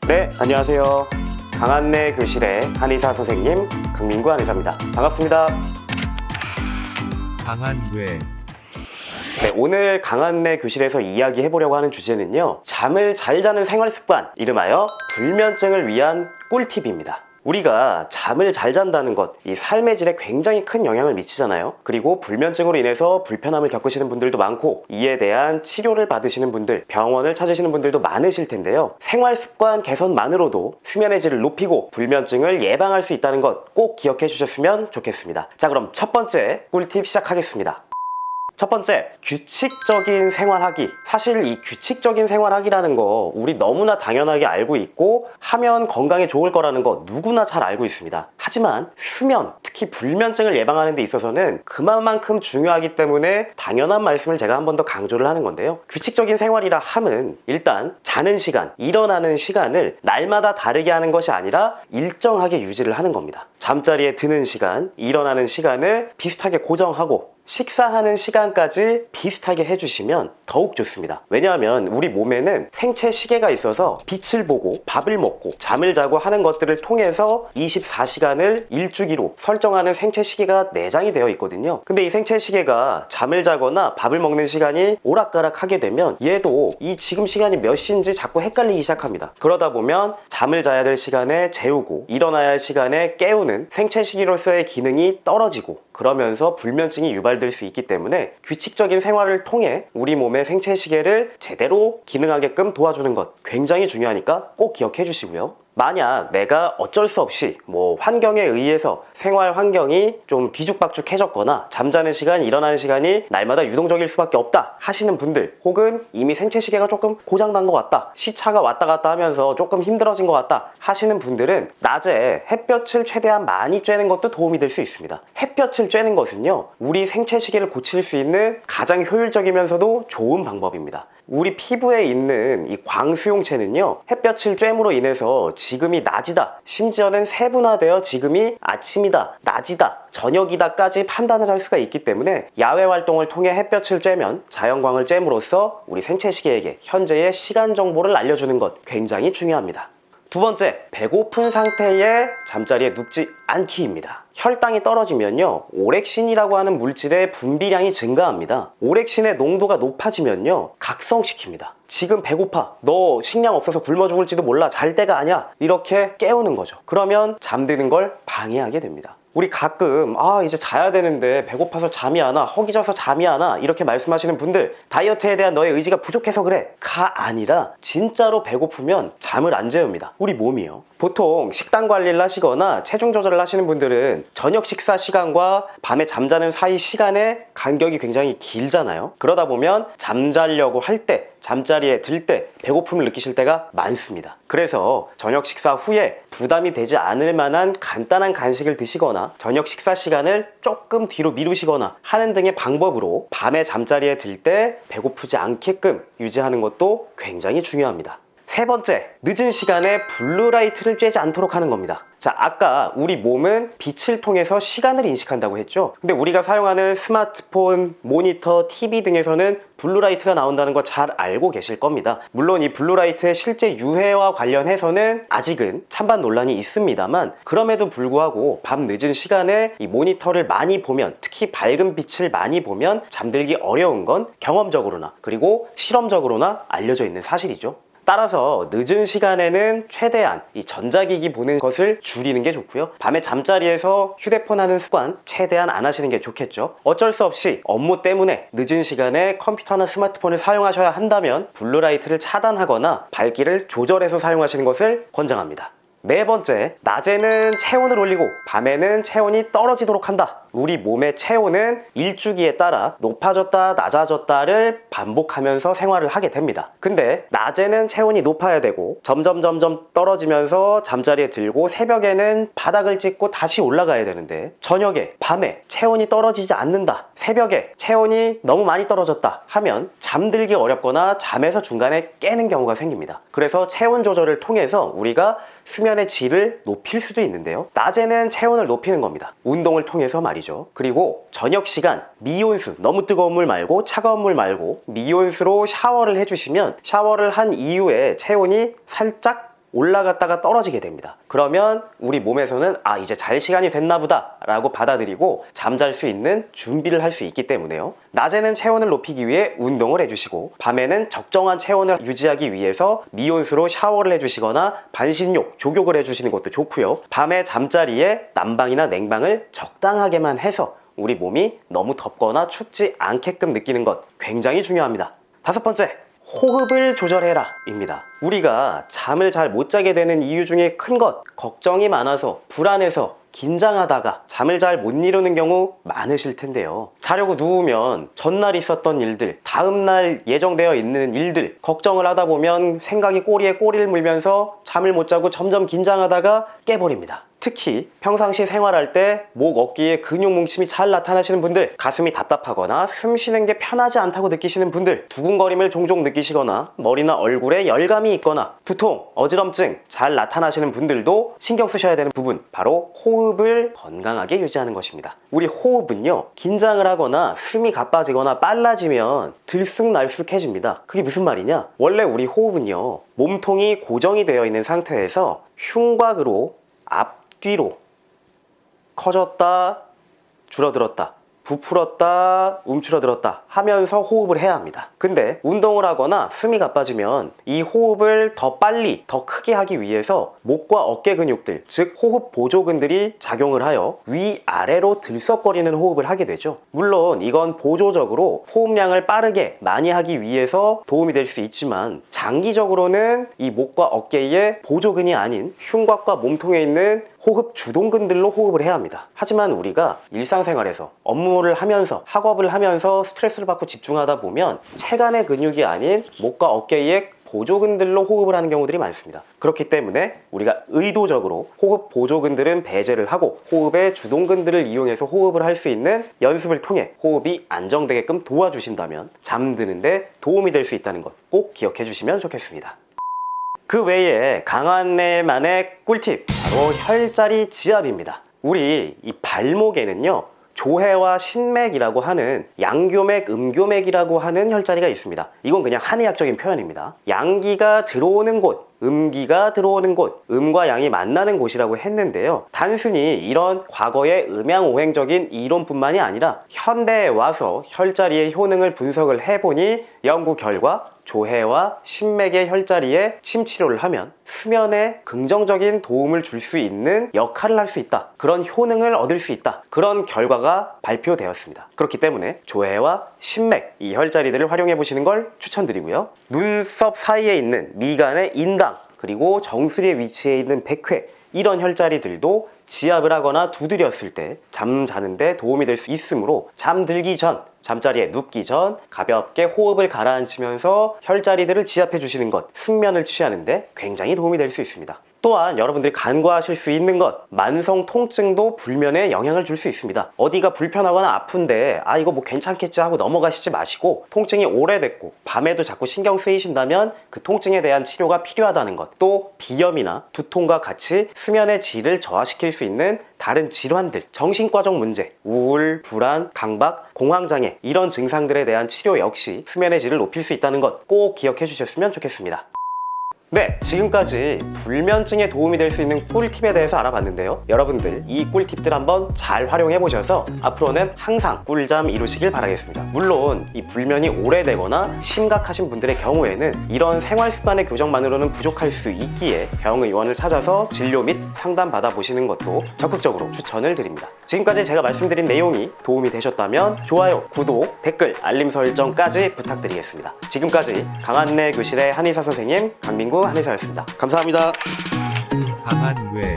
네, 안녕하세요. 강한내 교실의 한의사 선생님 강민구 한의사입니다. 반갑습니다. 강한뇌 네, 오늘 강한내 교실에서 이야기해보려고 하는 주제는요, 잠을 잘 자는 생활습관, 이름하여 불면증을 위한 꿀팁입니다. 우리가 잠을 잘 잔다는 것, 이 삶의 질에 굉장히 큰 영향을 미치잖아요. 그리고 불면증으로 인해서 불편함을 겪으시는 분들도 많고, 이에 대한 치료를 받으시는 분들, 병원을 찾으시는 분들도 많으실 텐데요. 생활습관 개선만으로도 수면의 질을 높이고 불면증을 예방할 수 있다는 것 꼭 기억해 주셨으면 좋겠습니다. 자, 그럼 첫 번째 꿀팁 시작하겠습니다. 첫 번째, 규칙적인 생활하기. 사실 이 규칙적인 생활하기라는 거 우리 너무나 당연하게 알고 있고, 하면 건강에 좋을 거라는 거 누구나 잘 알고 있습니다. 하지만 수면, 특히 불면증을 예방하는 데 있어서는 그만큼 중요하기 때문에 당연한 말씀을 제가 한 번 더 강조를 하는 건데요. 규칙적인 생활이라 함은 일단 자는 시간, 일어나는 시간을 날마다 다르게 하는 것이 아니라 일정하게 유지를 하는 겁니다. 잠자리에 드는 시간, 일어나는 시간을 비슷하게 고정하고 식사하는 시간까지 비슷하게 해주시면 더욱 좋습니다. 왜냐하면 우리 몸에는 생체 시계가 있어서 빛을 보고 밥을 먹고 잠을 자고 하는 것들을 통해서 24시간을 일주기로 설정하는 생체 시계가 내장이 되어 있거든요. 근데 이 생체 시계가 잠을 자거나 밥을 먹는 시간이 오락가락 하게 되면 얘도 이 지금 시간이 몇 시인지 자꾸 헷갈리기 시작합니다. 그러다 보면 잠을 자야 될 시간에 재우고 일어나야 할 시간에 깨우는 생체 시계로서의 기능이 떨어지고, 그러면서 불면증이 유발될 수 있기 때문에 규칙적인 생활을 통해 우리 몸의 생체 시계를 제대로 기능하게끔 도와주는 것 굉장히 중요하니까 꼭 기억해 주시고요. 만약 내가 어쩔 수 없이 환경에 의해서 생활 환경이 좀 뒤죽박죽해졌거나 잠자는 시간, 일어나는 시간이 날마다 유동적일 수밖에 없다 하시는 분들, 혹은 이미 생체 시계가 조금 고장난 것 같다, 시차가 왔다 갔다 하면서 조금 힘들어진 것 같다 하시는 분들은 낮에 햇볕을 최대한 많이 쬐는 것도 도움이 될 수 있습니다. 햇볕을 쬐는 것은요, 우리 생체 시계를 고칠 수 있는 가장 효율적이면서도 좋은 방법입니다. 우리 피부에 있는 이 광수용체는요, 햇볕을 쬐므로 인해서 지금이 낮이다, 심지어는 세분화되어 지금이 아침이다, 낮이다, 저녁이다까지 판단을 할 수가 있기 때문에 야외 활동을 통해 햇볕을 쬐면 자연광을 쬐므로써 우리 생체 시계에게 현재의 시간 정보를 알려주는 것 굉장히 중요합니다. 두 번째, 배고픈 상태에 잠자리에 눕지 않기입니다. 혈당이 떨어지면요, 오렉신이라고 하는 물질의 분비량이 증가합니다. 오렉신의 농도가 높아지면요, 각성시킵니다. 지금 배고파, 너 식량 없어서 굶어 죽을지도 몰라, 잘 때가 아니야, 이렇게 깨우는 거죠. 그러면 잠드는 걸 방해하게 됩니다. 우리 가끔 이제 자야 되는데 배고파서 잠이 안 와, 허기져서 잠이 안 와, 이렇게 말씀하시는 분들, 다이어트에 대한 너의 의지가 부족해서 그래 가 아니라 진짜로 배고프면 잠을 안 재웁니다. 우리 몸이요. 보통 식단 관리를 하시거나 체중 조절을 하시는 분들은 저녁 식사 시간과 밤에 잠자는 사이 시간의 간격이 굉장히 길잖아요. 그러다 보면 잠자려고 할 때, 잠자리에 들 때 배고픔을 느끼실 때가 많습니다. 그래서 저녁 식사 후에 부담이 되지 않을 만한 간단한 간식을 드시거나 저녁 식사 시간을 조금 뒤로 미루시거나 하는 등의 방법으로 밤에 잠자리에 들 때 배고프지 않게끔 유지하는 것도 굉장히 중요합니다. 세 번째, 늦은 시간에 블루라이트를 쬐지 않도록 하는 겁니다. 자, 아까 우리 몸은 빛을 통해서 시간을 인식한다고 했죠. 근데 우리가 사용하는 스마트폰, 모니터, TV 등에서는 블루라이트가 나온다는 거 잘 알고 계실 겁니다. 물론 이 블루라이트의 실제 유해와 관련해서는 아직은 찬반 논란이 있습니다만, 그럼에도 불구하고 밤 늦은 시간에 이 모니터를 많이 보면, 특히 밝은 빛을 많이 보면 잠들기 어려운 건 경험적으로나 그리고 실험적으로나 알려져 있는 사실이죠. 따라서 늦은 시간에는 최대한 이 전자기기 보는 것을 줄이는 게 좋고요. 밤에 잠자리에서 휴대폰 하는 습관 최대한 안 하시는 게 좋겠죠. 어쩔 수 없이 업무 때문에 늦은 시간에 컴퓨터나 스마트폰을 사용하셔야 한다면 블루라이트를 차단하거나 밝기를 조절해서 사용하시는 것을 권장합니다. 네 번째, 낮에는 체온을 올리고 밤에는 체온이 떨어지도록 한다. 우리 몸의 체온은 일주기에 따라 높아졌다 낮아졌다를 반복하면서 생활을 하게 됩니다. 근데 낮에는 체온이 높아야 되고 점점 떨어지면서 잠자리에 들고 새벽에는 바닥을 찍고 다시 올라가야 되는데, 저녁에 밤에 체온이 떨어지지 않는다, 새벽에 체온이 너무 많이 떨어졌다 하면 잠들기 어렵거나 잠에서 중간에 깨는 경우가 생깁니다. 그래서 체온 조절을 통해서 우리가 수면의 질을 높일 수도 있는데요, 낮에는 체온을 높이는 겁니다. 운동을 통해서 말이죠. 그리고 저녁 시간 미온수, 너무 뜨거운 물 말고 차가운 물 말고 미온수로 샤워를 해주시면 샤워를 한 이후에 체온이 살짝 올라갔다가 떨어지게 됩니다. 그러면 우리 몸에서는 아, 이제 잘 시간이 됐나 보다 라고 받아들이고 잠잘 수 있는 준비를 할 수 있기 때문에요. 낮에는 체온을 높이기 위해 운동을 해주시고 밤에는 적정한 체온을 유지하기 위해서 미온수로 샤워를 해주시거나 반신욕, 족욕을 해주시는 것도 좋고요. 밤에 잠자리에 난방이나 냉방을 적당하게만 해서 우리 몸이 너무 덥거나 춥지 않게끔 느끼는 것 굉장히 중요합니다. 5번째, 호흡을 조절해라 입니다. 우리가 잠을 잘 못 자게 되는 이유 중에 큰 것, 걱정이 많아서 불안해서 긴장하다가 잠을 잘 못 이루는 경우 많으실 텐데요. 자려고 누우면 전날 있었던 일들, 다음날 예정되어 있는 일들 걱정을 하다 보면 생각이 꼬리에 꼬리를 물면서 잠을 못 자고 점점 긴장하다가 깨버립니다. 특히 평상시 생활할 때 목, 어깨에 근육 뭉침이 잘 나타나시는 분들, 가슴이 답답하거나 숨 쉬는 게 편하지 않다고 느끼시는 분들, 두근거림을 종종 느끼시거나 머리나 얼굴에 열감이 있거나 두통, 어지럼증 잘 나타나시는 분들도 신경 쓰셔야 되는 부분, 바로 호흡을 건강하게 유지하는 것입니다. 우리 호흡은요, 긴장을 하거나 숨이 가빠지거나 빨라지면 들쑥날쑥해집니다. 그게 무슨 말이냐? 원래 우리 호흡은요, 몸통이 고정이 되어 있는 상태에서 흉곽으로 앞뒤로 커졌다, 줄어들었다, 부풀었다, 움츠러들었다 하면서 호흡을 해야 합니다. 근데 운동을 하거나 숨이 가빠지면 이 호흡을 더 빨리, 더 크게 하기 위해서 목과 어깨 근육들, 즉 호흡 보조근들이 작용을 하여 위아래로 들썩거리는 호흡을 하게 되죠. 물론 이건 보조적으로 호흡량을 빠르게 많이 하기 위해서 도움이 될 수 있지만 장기적으로는 이 목과 어깨의 보조근이 아닌 흉곽과 몸통에 있는 호흡 주동근들로 호흡을 해야 합니다. 하지만 우리가 일상생활에서 업무를 하면서 학업을 하면서 스트레스를 받고 집중하다 보면 체간의 근육이 아닌 목과 어깨의 보조근들로 호흡을 하는 경우들이 많습니다. 그렇기 때문에 우리가 의도적으로 호흡 보조근들은 배제를 하고 호흡의 주동근들을 이용해서 호흡을 할 수 있는 연습을 통해 호흡이 안정되게끔 도와주신다면 잠드는데 도움이 될 수 있다는 것 꼭 기억해 주시면 좋겠습니다. 그 외에 강한내만의 꿀팁, 바로 혈자리 지압입니다. 우리 이 발목에는요, 조해와 신맥이라고 하는 양교맥, 음교맥이라고 하는 혈자리가 있습니다. 이건 그냥 한의학적인 표현입니다. 양기가 들어오는 곳, 음기가 들어오는 곳, 음과 양이 만나는 곳이라고 했는데요. 단순히 이런 과거의 음양오행적인 이론뿐만이 아니라 현대에 와서 혈자리의 효능을 분석을 해보니 연구 결과 조해와 신맥의 혈자리에 침치료를 하면 수면에 긍정적인 도움을 줄 수 있는 역할을 할 수 있다. 그런 효능을 얻을 수 있다. 그런 결과가 발표되었습니다. 그렇기 때문에 조해와 신맥, 이 혈자리들을 활용해 보시는 걸 추천드리고요. 눈썹 사이에 있는 미간의 인당, 그리고 정수리의 위치에 있는 백회, 이런 혈자리들도 지압을 하거나 두드렸을 때 잠자는데 도움이 될 수 있으므로 잠들기 전, 잠자리에 눕기 전 가볍게 호흡을 가라앉히면서 혈자리들을 지압해 주시는 것, 숙면을 취하는데 굉장히 도움이 될 수 있습니다. 또한 여러분들이 간과하실 수 있는 것, 만성 통증도 불면에 영향을 줄 수 있습니다. 어디가 불편하거나 아픈데 아 이거 뭐 괜찮겠지 하고 넘어가시지 마시고, 통증이 오래됐고 밤에도 자꾸 신경 쓰이신다면 그 통증에 대한 치료가 필요하다는 것, 또 비염이나 두통과 같이 수면의 질을 저하시킬 수 있는 다른 질환들, 정신과적 문제, 우울, 불안, 강박, 공황장애, 이런 증상들에 대한 치료 역시 수면의 질을 높일 수 있다는 것 꼭 기억해 주셨으면 좋겠습니다. 네, 지금까지 불면증에 도움이 될 수 있는 꿀팁에 대해서 알아봤는데요. 여러분들 이 꿀팁들 한번 잘 활용해 보셔서 앞으로는 항상 꿀잠 이루시길 바라겠습니다. 물론 이 불면이 오래되거나 심각하신 분들의 경우에는 이런 생활 습관의 교정만으로는 부족할 수 있기에 병의원을 찾아서 진료 및 상담 받아보시는 것도 적극적으로 추천을 드립니다. 지금까지 제가 말씀드린 내용이 도움이 되셨다면 좋아요, 구독, 댓글, 알림 설정까지 부탁드리겠습니다. 지금까지 강한내 교실의 한의사 선생님 강민구 한의사였습니다. 감사합니다. 강한뇌